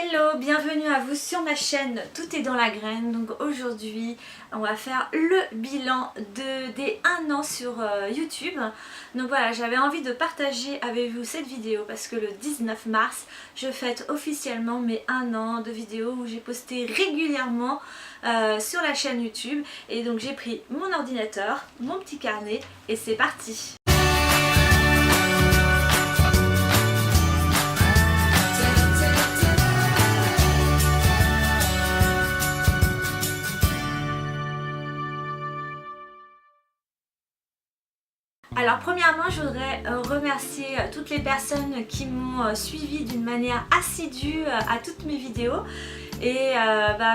Hello, bienvenue à vous sur ma chaîne Tout est dans la graine. Donc aujourd'hui on va faire le bilan des 1 an sur YouTube. Donc voilà, j'avais envie de partager avec vous cette vidéo parce que le 19 mars je fête officiellement mes 1 an de vidéos où j'ai posté régulièrement sur la chaîne YouTube. Et donc j'ai pris mon ordinateur, mon petit carnet et c'est parti. Alors premièrement, je voudrais remercier toutes les personnes qui m'ont suivi d'une manière assidue à toutes mes vidéos. Et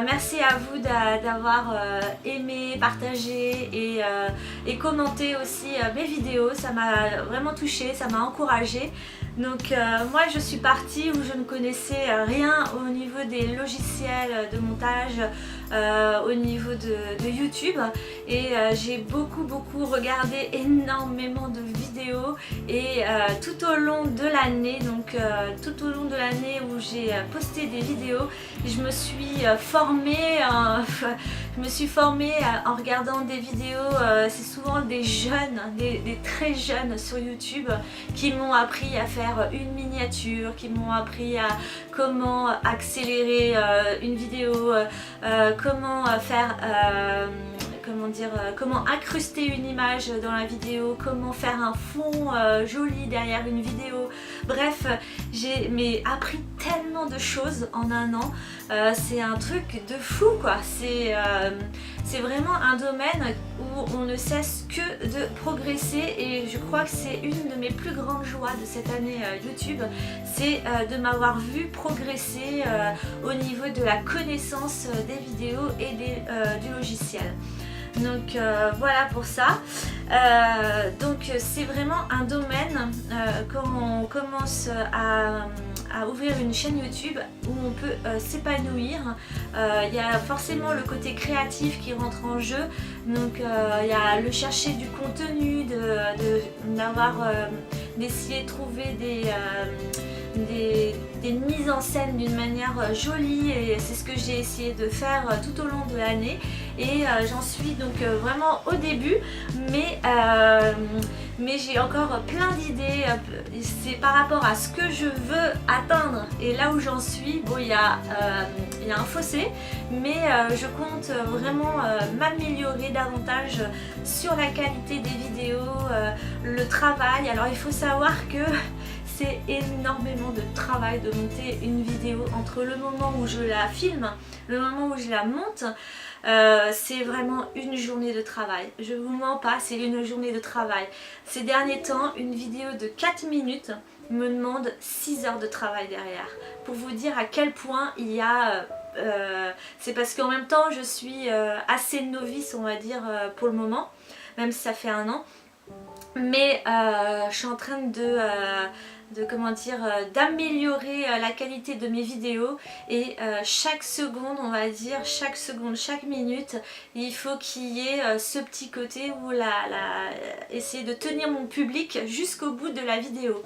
merci à vous d'avoir aimé, partagé et commenté aussi mes vidéos. Ça m'a vraiment touchée, ça m'a encouragée. Donc moi je suis partie où je ne connaissais rien au niveau des logiciels de montage, au niveau de YouTube, et j'ai beaucoup regardé énormément de vidéos et tout au long de l'année, donc tout au long de l'année où j'ai posté des vidéos, je me suis formée en regardant des vidéos. C'est souvent des jeunes, des très jeunes sur YouTube qui m'ont appris à faire une miniature, qui m'ont appris à comment accélérer une vidéo, comment faire comment incruster une image dans la vidéo, comment faire un fond joli derrière une vidéo. Bref, j'ai appris tellement de choses en 1 an. C'est un truc de fou quoi. C'est vraiment un domaine où on ne cesse que de progresser, et je crois que c'est une de mes plus grandes joies de cette année YouTube, c'est de m'avoir vu progresser au niveau de la connaissance des vidéos et du logiciel. Donc voilà pour ça. Donc c'est vraiment un domaine quand on commence à ouvrir une chaîne YouTube où on peut s'épanouir. Il y a forcément le côté créatif qui rentre en jeu. Donc il y a le chercher du contenu, d'essayer de trouver des mises en scène d'une manière jolie, et c'est ce que j'ai essayé de faire tout au long de l'année, et j'en suis donc vraiment au début, mais j'ai encore plein d'idées. C'est par rapport à ce que je veux atteindre et là où j'en suis. Bon, il y a un fossé, mais je compte vraiment m'améliorer davantage sur la qualité des vidéos, le travail. Alors il faut savoir que c'est énormément de travail de monter une vidéo. Entre le moment où je la filme, le moment où je la monte, c'est vraiment une journée de travail. Je vous mens pas, c'est une journée de travail. Ces derniers temps, une vidéo de 4 minutes me demande 6 heures de travail derrière. Pour vous dire à quel point il y a... c'est parce qu'en même temps je suis assez novice, on va dire, pour le moment, même si ça fait 1 an. Mais je suis en train d'améliorer la qualité de mes vidéos, et chaque seconde, on va dire, chaque seconde, chaque minute, il faut qu'il y ait ce petit côté où essayer de tenir mon public jusqu'au bout de la vidéo.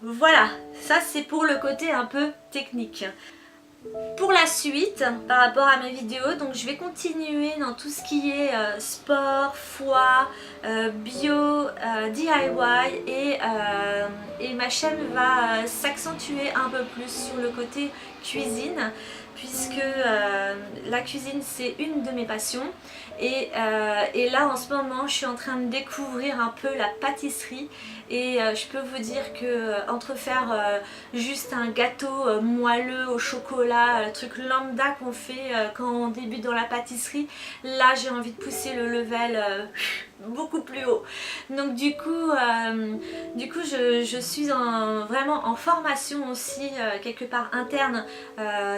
Voilà, ça c'est pour le côté un peu technique. Pour la suite, par rapport à mes vidéos, donc je vais continuer dans tout ce qui est sport, foi, bio, DIY, et ma chaîne va s'accentuer un peu plus sur le côté cuisine, puisque la cuisine c'est une de mes passions, et là en ce moment je suis en train de découvrir un peu la pâtisserie, et je peux vous dire que entre faire juste un gâteau moelleux au chocolat, le truc lambda qu'on fait quand on débute dans la pâtisserie, là j'ai envie de pousser le level beaucoup plus haut. Donc du coup je suis vraiment en formation aussi, quelque part interne,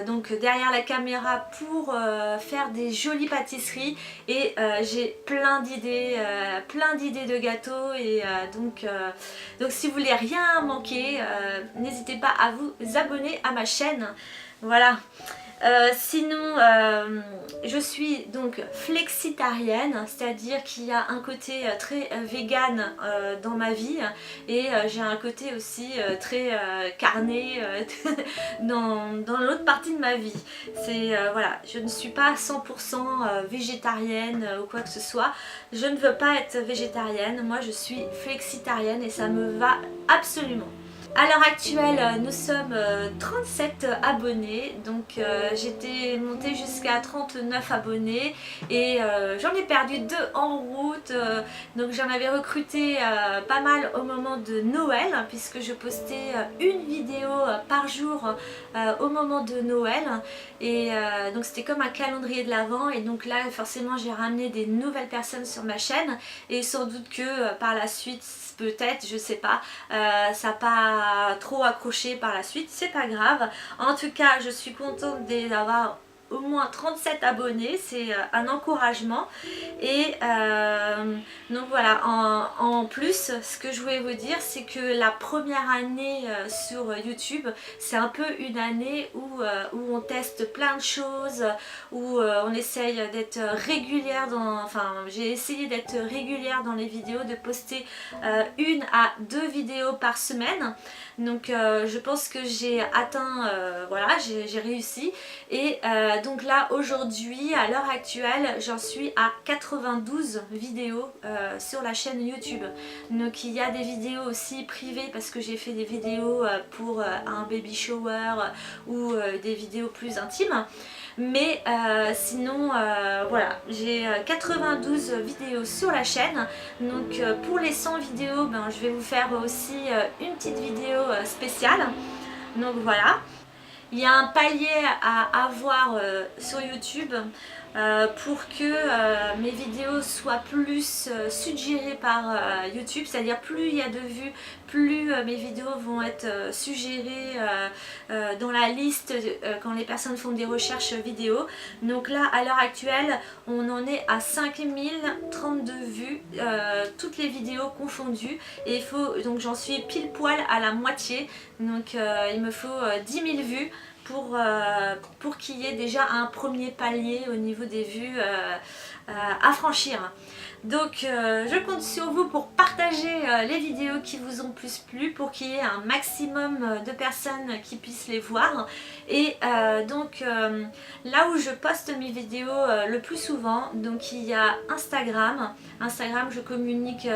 donc derrière la caméra, pour faire des jolies pâtisseries, et j'ai plein d'idées de gâteaux, et donc si vous voulez rien manquer, n'hésitez pas à vous abonner à ma chaîne. Voilà. Sinon, je suis donc flexitarienne, c'est-à-dire qu'il y a un côté très vegan dans ma vie et j'ai un côté aussi très carné dans l'autre partie de ma vie. Voilà, je ne suis pas 100% végétarienne ou quoi que ce soit. Je ne veux pas être végétarienne, moi je suis flexitarienne et ça me va absolument. À l'heure actuelle, nous sommes 37 abonnés, donc j'étais montée jusqu'à 39 abonnés et j'en ai perdu 2 en route, donc j'en avais recruté pas mal au moment de Noël, puisque je postais une vidéo par jour au moment de Noël, et donc c'était comme un calendrier de l'Avent, et donc là forcément j'ai ramené des nouvelles personnes sur ma chaîne, et sans doute que par la suite, peut-être, je sais pas, ça n'a pas trop accroché par la suite, c'est pas grave. En tout cas, je suis contente d'avoir au moins 37 abonnés, c'est un encouragement. Et donc voilà, en plus, ce que je voulais vous dire, c'est que la première année sur YouTube, c'est un peu une année où on teste plein de choses, où on essaye d'être régulière enfin j'ai essayé d'être régulière dans les vidéos, de poster 1 à 2 vidéos par semaine. Donc je pense que j'ai atteint, voilà, j'ai réussi. Et donc là aujourd'hui, à l'heure actuelle, j'en suis à 92 vidéos sur la chaîne YouTube. Donc il y a des vidéos aussi privées, parce que j'ai fait des vidéos pour un baby shower ou des vidéos plus intimes. Mais sinon voilà, j'ai 92 vidéos sur la chaîne. Donc pour les 100 vidéos, ben, je vais vous faire aussi une petite vidéo spéciale. Donc voilà. Il y a un palier à avoir sur YouTube pour que mes vidéos soient plus suggérées par YouTube, c'est-à-dire plus il y a de vues, plus mes vidéos vont être suggérées dans la liste quand les personnes font des recherches vidéo. Donc là, à l'heure actuelle, on en est à 5032 vues, toutes les vidéos confondues, et donc j'en suis pile poil à la moitié, donc il me faut 10 000 vues pour qu'il y ait déjà un premier palier au niveau des vues à franchir. Donc je compte sur vous pour partager les vidéos qui vous ont plus plu, pour qu'il y ait un maximum de personnes qui puissent les voir. Et donc là où je poste mes vidéos le plus souvent, donc il y a Instagram. Instagram, je communique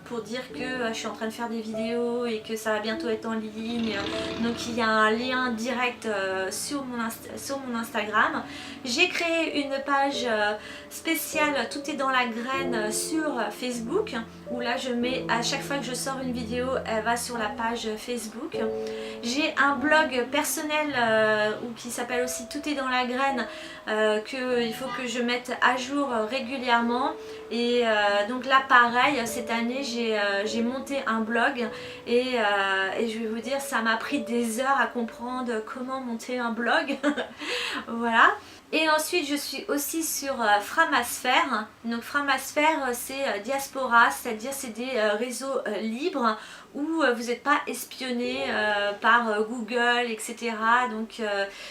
pour dire que je suis en train de faire des vidéos et que ça va bientôt être en ligne. Donc il y a un lien direct sur mon Instagram. J'ai créé une page spéciale Tout est dans la graine sur Facebook, où là je mets, à chaque fois que je sors une vidéo, elle va sur la page Facebook. J'ai un blog personnel qui s'appelle aussi Tout est dans la graine, qu'il faut que je mette à jour régulièrement. Et donc là pareil, cette année j'ai monté un blog, et je vais vous dire, ça m'a pris des heures à comprendre comment monter un blog. Voilà. Et ensuite je suis aussi sur Framasphère. Donc Framasphère, c'est Diaspora, c'est-à-dire c'est des réseaux libres où vous n'êtes pas espionné par Google, etc. Donc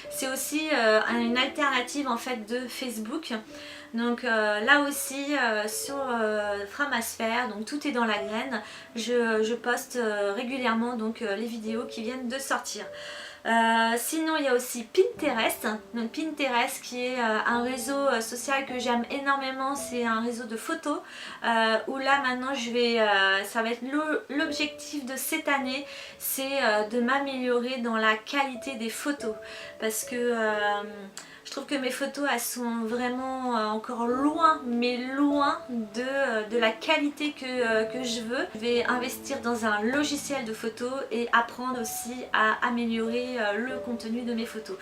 c'est aussi une alternative en fait de Facebook. Donc là aussi sur Framasphère, donc Tout est dans la graine, je poste régulièrement donc les vidéos qui viennent de sortir. Sinon il y a aussi Pinterest, donc Pinterest qui est un réseau social que j'aime énormément. C'est un réseau de photos où là maintenant ça va être l'objectif de cette année, c'est de m'améliorer dans la qualité des photos, parce que je trouve que mes photos, elles sont vraiment encore loin, mais loin de la qualité que je veux. Je vais investir dans un logiciel de photos et apprendre aussi à améliorer le contenu de mes photos.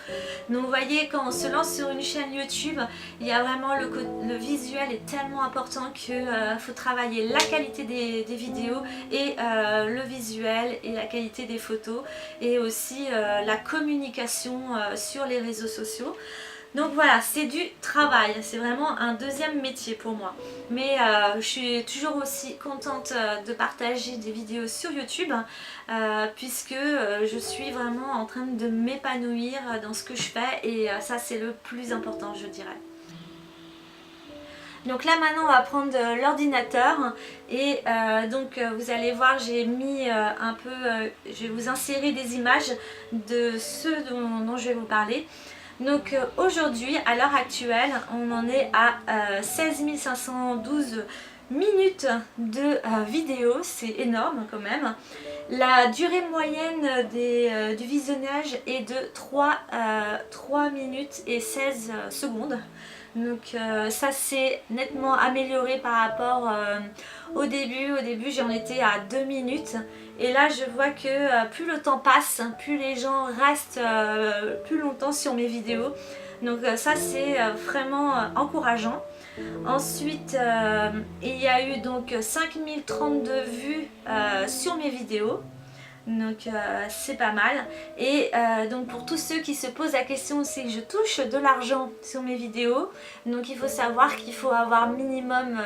Donc vous voyez, quand on se lance sur une chaîne YouTube, il y a vraiment le visuel est tellement important qu'il faut travailler la qualité des vidéos et le visuel et la qualité des photos, et aussi la communication sur les réseaux sociaux. Donc voilà, c'est du travail, c'est vraiment un deuxième métier pour moi. Mais je suis toujours aussi contente de partager des vidéos sur YouTube puisque je suis vraiment en train de m'épanouir dans ce que je fais et ça c'est le plus important, je dirais. Donc là maintenant on va prendre l'ordinateur et vous allez voir, j'ai mis un peu, je vais vous insérer des images de ceux dont je vais vous parler. Donc aujourd'hui, à l'heure actuelle, on en est à 16 512 minutes de vidéo, c'est énorme quand même. La durée moyenne du visionnage est de 3 minutes et 16 secondes. Donc ça s'est nettement amélioré par rapport au début. Au début j'en étais à 2 minutes. Et là je vois que plus le temps passe, plus les gens restent plus longtemps sur mes vidéos. Donc ça c'est vraiment encourageant. Ensuite il y a eu donc 5032 vues sur mes vidéos. Donc c'est pas mal. Et donc pour tous ceux qui se posent la question, c'est que je touche de l'argent sur mes vidéos. Donc il faut savoir qu'il faut avoir minimum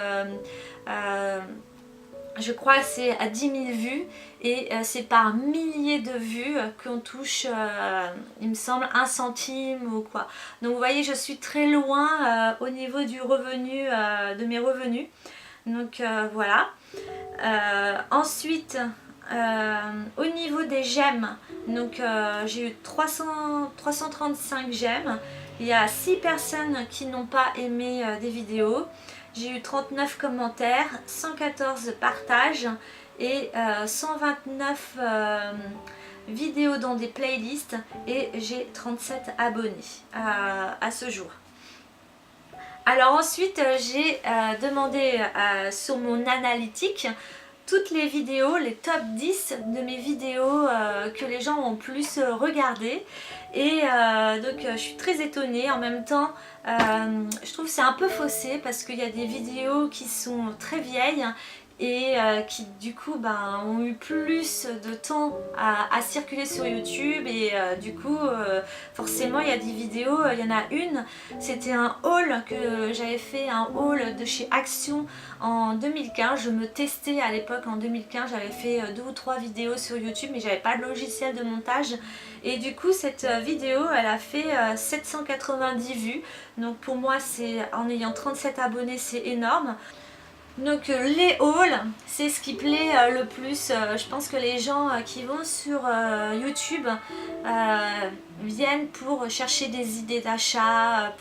je crois que c'est à 10 000 vues et c'est par milliers de vues qu'on touche, il me semble, 1 centime ou quoi. Donc vous voyez, je suis très loin au niveau du revenu, de mes revenus. Donc voilà. Ensuite, au niveau des j'aime, donc j'ai eu 335 j'aime. Il y a 6 personnes qui n'ont pas aimé des vidéos. J'ai eu 39 commentaires, 114 partages et 129 vidéos dans des playlists et j'ai 37 abonnés à ce jour. Alors ensuite j'ai demandé sur mon analytique toutes les vidéos, les top 10 de mes vidéos que les gens ont plus regardé. Et donc je suis très étonnée. En même temps je trouve que c'est un peu faussé parce qu'il y a des vidéos qui sont très vieilles et qui du coup ont eu plus de temps à circuler sur YouTube et du coup forcément il y a des vidéos, il y en a une, c'était un haul que j'avais fait, un haul de chez Action en 2015, je me testais à l'époque en 2015, j'avais fait 2 ou 3 vidéos sur YouTube mais j'avais pas de logiciel de montage et du coup cette vidéo elle a fait 790 vues, donc pour moi c'est en ayant 37 abonnés c'est énorme. Donc les hauls, c'est ce qui plaît le plus. Je pense que les gens qui vont sur YouTube viennent pour chercher des idées d'achat,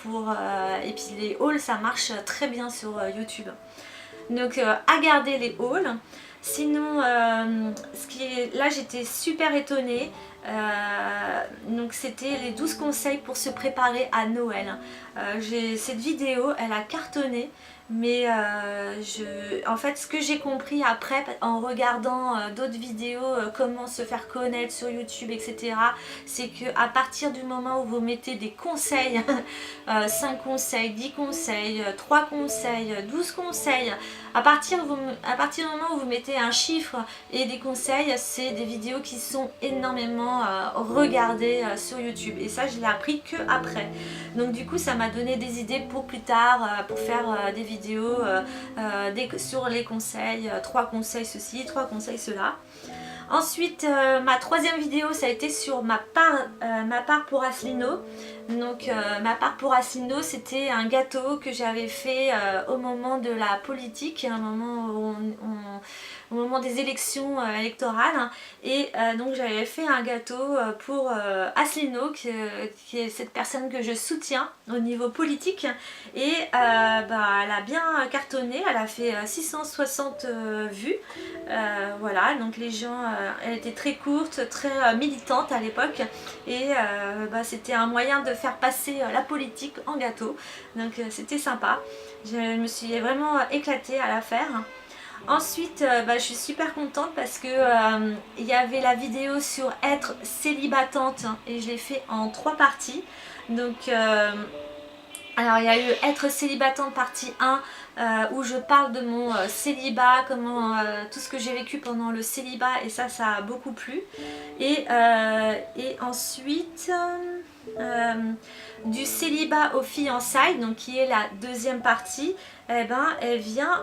et puis les hauls ça marche très bien sur YouTube. Donc à garder les hauls. Sinon, là j'étais super étonnée. Donc c'était les 12 conseils pour se préparer à Noël. Cette vidéo, elle a cartonné. Mais en fait ce que j'ai compris après en regardant d'autres vidéos, comment se faire connaître sur YouTube, etc. c'est qu'à partir du moment où vous mettez des conseils, 5 conseils, 10 conseils, 3 conseils, 12 conseils, à partir du moment où vous mettez un chiffre et des conseils, c'est des vidéos qui sont énormément regardées sur YouTube. Et ça je l'ai appris que après. Donc du coup ça m'a donné des idées pour plus tard, pour faire des vidéos sur les conseils, 3 conseils ceci, 3 conseils cela. Ensuite ma troisième vidéo ça a été sur ma part pour Asselineau. Donc ma part pour Asselineau c'était un gâteau que j'avais fait au moment de la politique, au moment des élections électorales et donc j'avais fait un gâteau pour Asselineau qui est cette personne que je soutiens au niveau politique et elle a bien cartonné, elle a fait 660 vues, voilà, donc les gens, elle était très courte, très militante à l'époque et c'était un moyen de faire passer la politique en gâteau, donc c'était sympa, je me suis vraiment éclatée à la faire. Ensuite je suis super contente parce que il y avait la vidéo sur être célibatante et je l'ai fait en 3 parties. Donc alors il y a eu être célibatante partie 1, où je parle de mon célibat, tout ce que j'ai vécu pendant le célibat, et ça a beaucoup plu. Et ensuite du célibat aux fiançailles, donc qui est la deuxième partie, eh ben, elle vient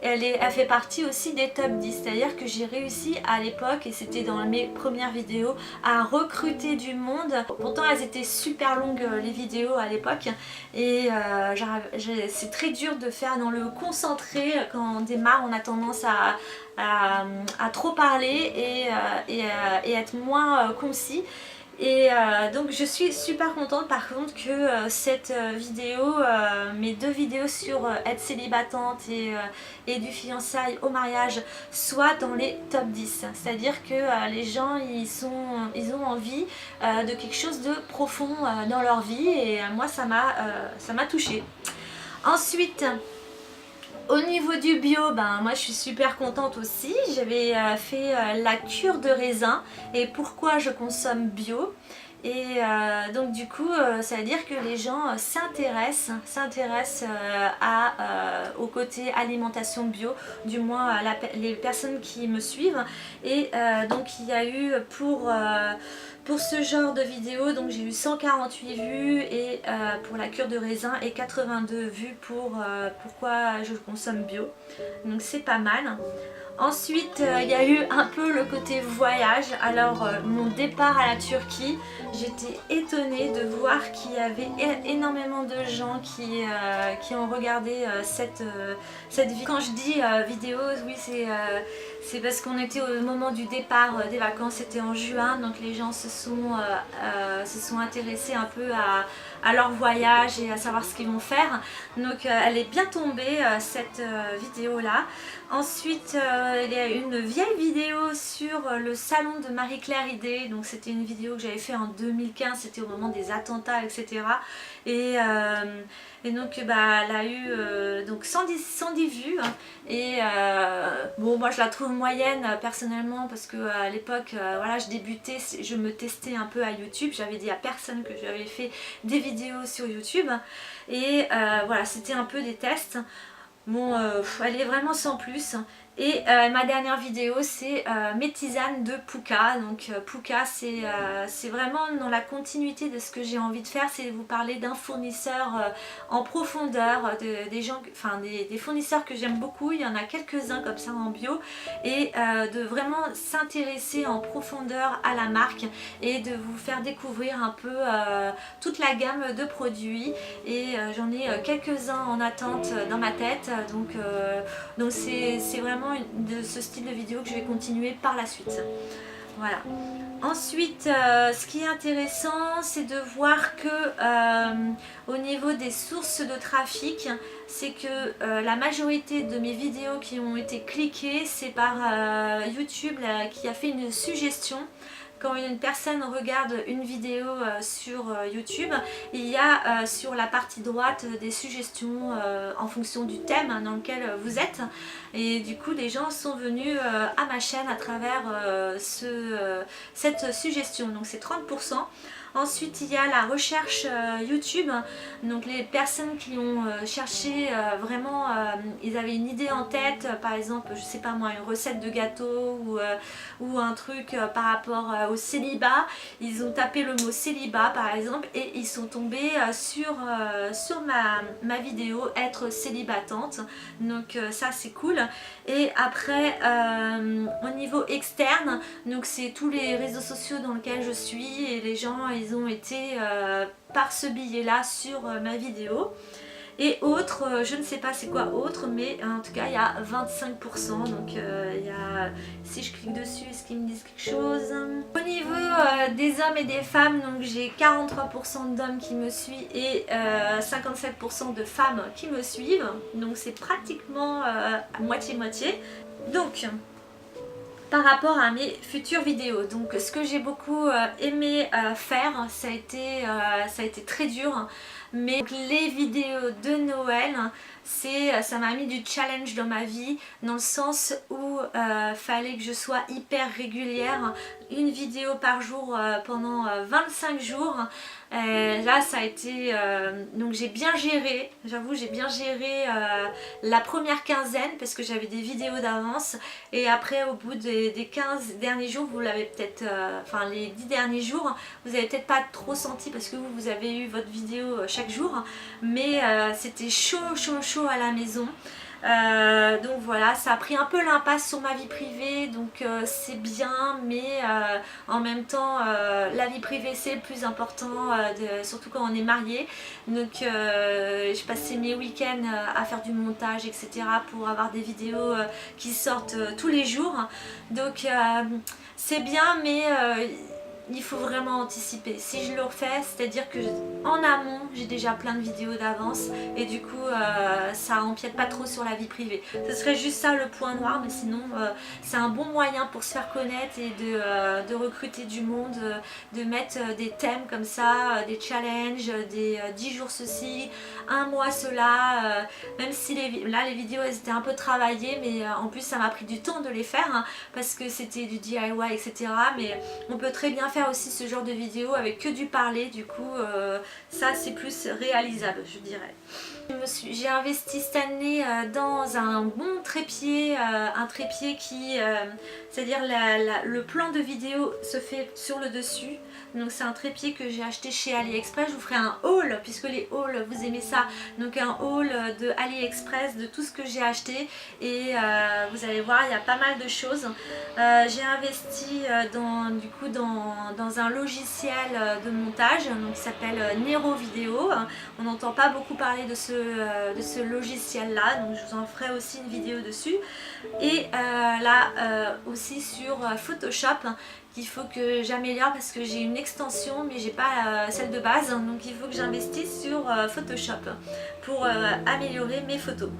elle fait partie aussi des top 10, c'est-à-dire que j'ai réussi à l'époque, et c'était dans mes premières vidéos, à recruter du monde. Pourtant elles étaient super longues les vidéos à l'époque, et c'est très dur de faire dans le concentré. Quand on démarre, on a tendance à trop parler et être moins concis. Et donc je suis super contente par contre que cette vidéo, mes deux vidéos sur être célibatante et du fiançailles au mariage soient dans les top 10. C'est-à-dire que les gens ils ont envie de quelque chose de profond dans leur vie, et moi ça m'a touchée. Ensuite, au niveau du bio, ben, moi je suis super contente aussi. J'avais fait la cure de raisin, et pourquoi je consomme bio. Et donc du coup ça veut dire que les gens s'intéressent au côté alimentation bio, du moins les personnes qui me suivent. Et donc il y a eu pour ce genre de vidéo, donc j'ai eu 148 vues et pour la cure de raisin, et 82 vues pour pourquoi je consomme bio. Donc c'est pas mal. Ensuite, il y a eu un peu le côté voyage. Alors, mon départ à la Turquie, j'étais étonnée de voir qu'il y avait énormément de gens qui ont regardé cette vidéo. Quand je dis vidéo, oui, c'est parce qu'on était au moment du départ des vacances, c'était en juin, donc les gens se sont intéressés un peu à leur voyage et à savoir ce qu'ils vont faire. Donc elle est bien tombée cette vidéo là. Ensuite il y a une vieille vidéo sur le salon de Marie-Claire Idé, donc c'était une vidéo que j'avais fait en 2015, c'était au moment des attentats, etc. Et donc bah, elle a eu donc 110 vues, hein. Et bon, moi je la trouve moyenne personnellement, parce que à l'époque voilà, je débutais, je me testais un peu à YouTube, j'avais dit à personne que j'avais fait des vidéos sur YouTube, et voilà, c'était un peu des tests. Bon, elle est vraiment sans plus. Et ma dernière vidéo, c'est mes tisanes de Pooka. Donc Pooka, c'est vraiment dans la continuité de ce que j'ai envie de faire, c'est vous parler d'un fournisseur en profondeur, des fournisseurs que j'aime beaucoup. Il y en a quelques-uns comme ça en bio, et de vraiment s'intéresser en profondeur à la marque et de vous faire découvrir un peu toute la gamme de produits. Et j'en ai quelques-uns en attente dans ma tête, donc c'est vraiment de ce style de vidéo que je vais continuer par la suite. Voilà. Ensuite, ce qui est intéressant, c'est de voir que au niveau des sources de trafic, c'est que la majorité de mes vidéos qui ont été cliquées, c'est par YouTube qui a fait une suggestion. Quand une personne regarde une vidéo sur YouTube, il y a sur la partie droite des suggestions en fonction du thème dans lequel vous êtes. Et du coup, les gens sont venus à ma chaîne à travers cette suggestion. Donc c'est 30%. Ensuite, il y a la recherche YouTube. Donc les personnes qui ont cherché vraiment, ils avaient une idée en tête, par exemple, je sais pas moi, une recette de gâteau ou un truc par rapport au célibat. Ils ont tapé le mot célibat par exemple, et ils sont tombés sur ma vidéo être célibatante. Donc ça c'est cool. Et après au niveau externe, donc c'est tous les réseaux sociaux dans lesquels je suis, et les gens ils ont été par ce billet là sur ma vidéo. Et autre, je ne sais pas c'est quoi autre, mais en tout cas il y a 25%, donc il y a, si je clique dessus, est-ce qu'ils me disent quelque chose? Au niveau des hommes et des femmes, donc j'ai 43% d'hommes qui me suivent et 57% de femmes qui me suivent, donc c'est pratiquement moitié-moitié. Donc par rapport à mes futures vidéos, donc ce que j'ai beaucoup aimé faire, ça a été très dur, mais les vidéos de Noël, ça m'a mis du challenge dans ma vie, dans le sens où fallait que je sois hyper régulière, une vidéo par jour pendant 25 jours. Là ça a été, donc j'ai bien géré, j'avoue j'ai bien géré la première quinzaine parce que j'avais des vidéos d'avance, et après au bout des 15 derniers jours, vous l'avez peut-être, enfin les 10 derniers jours, vous avez peut-être pas trop senti parce que vous avez eu votre vidéo chaque jour, mais c'était chaud à la maison. Donc voilà, ça a pris un peu l'impasse sur ma vie privée, donc c'est bien, mais en même temps la vie privée c'est le plus important, surtout quand on est marié. Donc je passais mes week-ends à faire du montage, etc., pour avoir des vidéos qui sortent tous les jours. Donc c'est bien, mais il faut vraiment anticiper. Si je le refais, c'est-à-dire que en amont, j'ai déjà plein de vidéos d'avance, et du coup ça empiète pas trop sur la vie privée. Ce serait juste ça le point noir, mais sinon c'est un bon moyen pour se faire connaître et de recruter du monde, de mettre des thèmes comme ça, des challenges, des 10 jours ceci, un mois cela, même si là les vidéos elles étaient un peu travaillées, mais en plus ça m'a pris du temps de les faire, hein, parce que c'était du DIY, etc. Mais on peut très bien faire aussi ce genre de vidéo avec que du parler, du coup ça c'est plus réalisable, je dirais. J'ai investi cette année dans un bon trépied, un trépied qui, c'est-à-dire le plan de vidéo se fait sur le dessus. Donc c'est un trépied que j'ai acheté chez AliExpress. Je vous ferai un haul, puisque les hauls vous aimez ça, donc un haul de AliExpress de tout ce que j'ai acheté, et vous allez voir il y a pas mal de choses. J'ai investi dans un logiciel de montage donc, qui s'appelle Nero Video. On n'entend pas beaucoup parler de ce logiciel là, donc je vous en ferai aussi une vidéo dessus. Et là aussi sur Photoshop, qu'il faut que j'améliore parce que j'ai une extension mais j'ai pas celle de base, donc il faut que j'investisse sur Photoshop pour améliorer mes photos.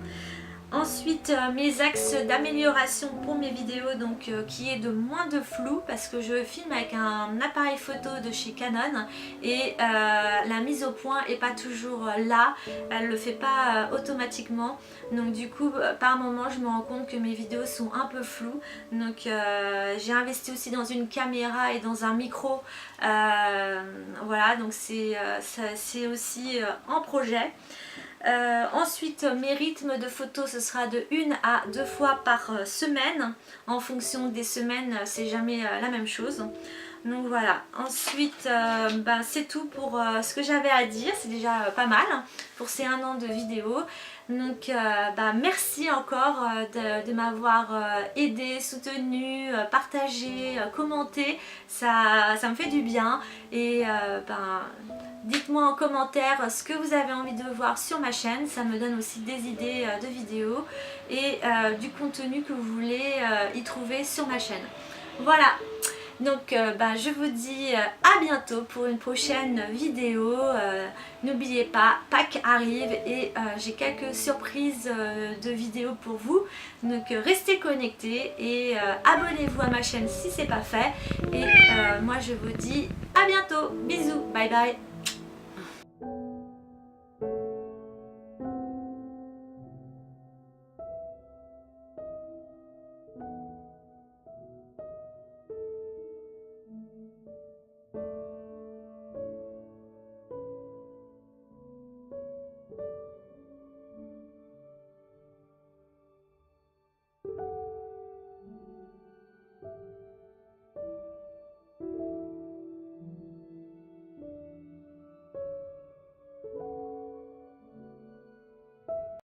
Ensuite mes axes d'amélioration pour mes vidéos, donc qui est de moins de flou, parce que je filme avec un appareil photo de chez Canon, et la mise au point est pas toujours là, elle le fait pas automatiquement, donc du coup par moment je me rends compte que mes vidéos sont un peu floues. Donc j'ai investi aussi dans une caméra et dans un micro, voilà, donc c'est aussi en projet. Ensuite mes rythmes de photos, ce sera de 1 à 2 fois par semaine. En fonction des semaines, c'est jamais la même chose. Donc voilà, ensuite c'est tout pour ce que j'avais à dire. C'est déjà pas mal pour ces 1 an de vidéo. Donc merci encore de m'avoir aidé, soutenu, partagé, commenté. Ça me fait du bien. Et dites-moi en commentaire ce que vous avez envie de voir sur ma chaîne, ça me donne aussi des idées de vidéos et du contenu que vous voulez y trouver sur ma chaîne. Voilà, donc je vous dis à bientôt pour une prochaine vidéo. N'oubliez pas, Pâques arrive et j'ai quelques surprises de vidéos pour vous. Donc restez connectés et abonnez-vous à ma chaîne si ce n'est pas fait. Et moi je vous dis à bientôt, bisous, bye bye.